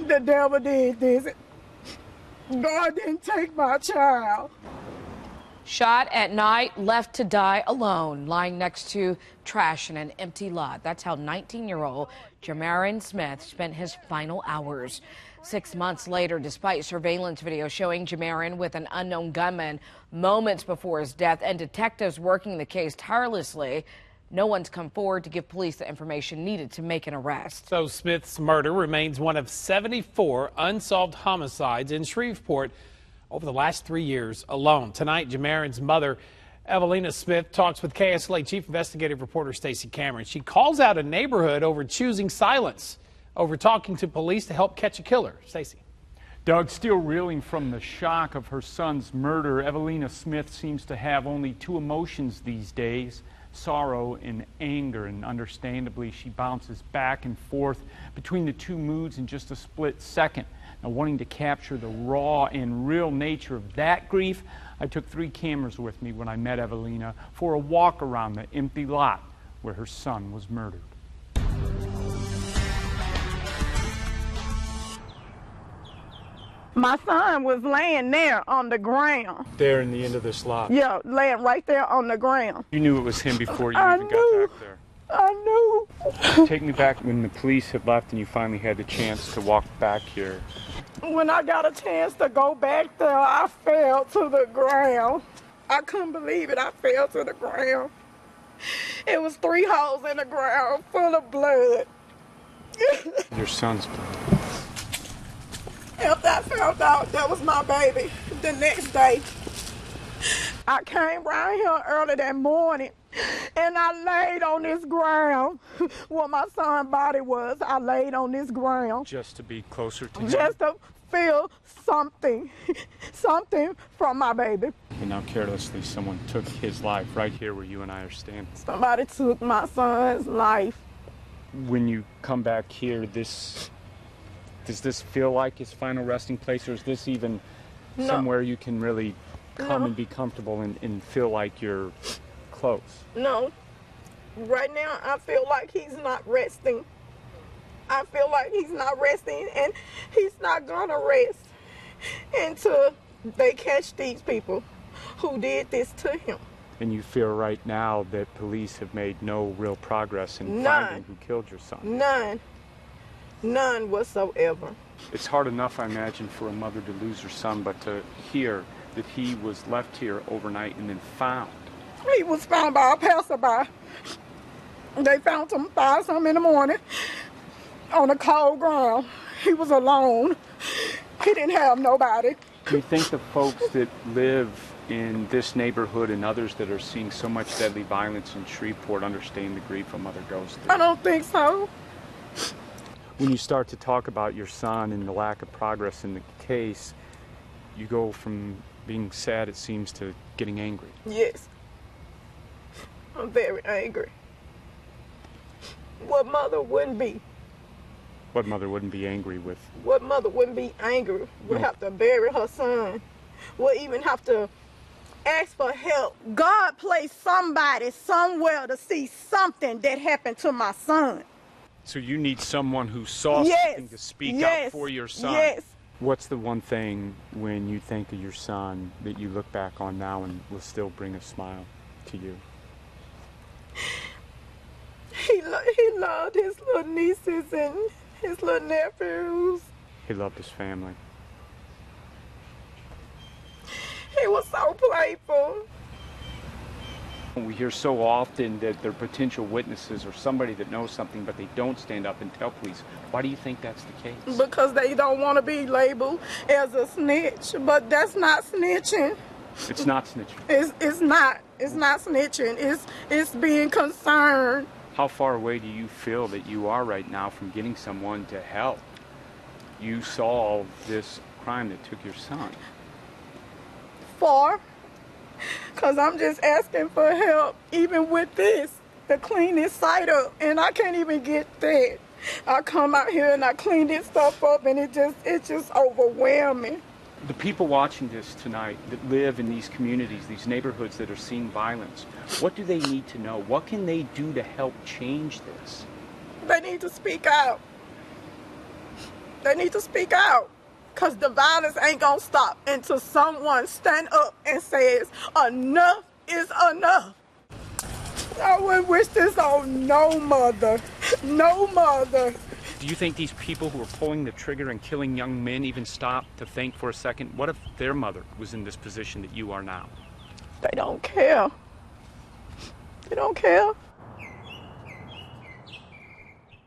The devil did this. God didn't take my child. Shot at night, left to die alone, lying next to trash in an empty lot. That's how 19-year-old Jamarin Smith spent his final hours. 6 months later, despite surveillance video showing Jamarin with an unknown gunman moments before his death and detectives working the case tirelessly, no one's come forward to give police the information needed to make an arrest. So Smith's murder remains one of 74 unsolved homicides in Shreveport over the last 3 years alone. Tonight, Jamarin's mother, Evelina Smith, talks with KSLA Chief Investigative Reporter Stacey Cameron. She calls out a neighborhood over choosing silence, over talking to police to help catch a killer. Stacey. Doug, still reeling from the shock of her son's murder, Evelina Smith seems to have only two emotions these days: sorrow and anger, and understandably she bounces back and forth between the two moods in just a split second. Now, wanting to capture the raw and real nature of that grief, I took 3 cameras with me when I met Evelina for a walk around the empty lot where her son was murdered. My son was laying there on the ground. There in the end of this lot? Yeah, laying right there on the ground. You knew it was him before you even got back there? I knew. Take me back when the police had left and you finally had the chance to walk back here. When I got a chance to go back there, I fell to the ground. I couldn't believe it. I fell to the ground. It was 3 holes in the ground full of blood. Your son's blood. After I found out that was my baby, the next day, I came around here early that morning and I laid on this ground where my son's body was. I laid on this ground. Just to be closer to him? Just to feel something from my baby. And now carelessly someone took his life right here where you and I are standing. Somebody took my son's life. When you come back here, does this feel like his final resting place, or is this even somewhere you can really come and be comfortable and feel like you're close? No. Right now, I feel like he's not resting. I feel like he's not resting, and he's not gonna rest until they catch these people who did this to him. And you feel right now that police have made no real progress in finding who killed your son? None. None whatsoever. It's hard enough, I imagine, for a mother to lose her son, but to hear that he was left here overnight and then found. He was found by a passerby. They found him 5-something in the morning on the cold ground. He was alone. He didn't have nobody. Do you think the folks that live in this neighborhood and others that are seeing so much deadly violence in Shreveport understand the grief a mother goes through? I don't think so. When you start to talk about your son and the lack of progress in the case, you go from being sad, it seems, to getting angry. Yes. I'm very angry. What mother wouldn't be? What mother wouldn't be angry with? What mother wouldn't be angry? Would have to bury her son. Would even have to ask for help. God placed somebody somewhere to see something that happened to my son. So you need someone who saw something to speak out for your son. Yes. What's the one thing when you think of your son that you look back on now and will still bring a smile to you? He loved his little nieces and his little nephews. He loved his family. He was so playful. We hear so often that they're potential witnesses or somebody that knows something, but they don't stand up and tell police. Why do you think that's the case? Because they don't want to be labeled as a snitch. But that's not snitching. It's not snitching. It's not. It's not snitching. It's being concerned. How far away do you feel that you are right now from getting someone to help you solve this crime that took your son? Far. Because I'm just asking for help, even with this, to clean this site up, and I can't even get that. I come out here and I clean this stuff up, and it's just overwhelming. The people watching this tonight that live in these communities, these neighborhoods that are seeing violence, what do they need to know? What can they do to help change this? They need to speak out. They need to speak out. Because the violence ain't going to stop until someone stand up and says, enough is enough. I wouldn't wish this on no mother. No mother. Do you think these people who are pulling the trigger and killing young men even stop to think for a second? What if their mother was in this position that you are now? They don't care. They don't care.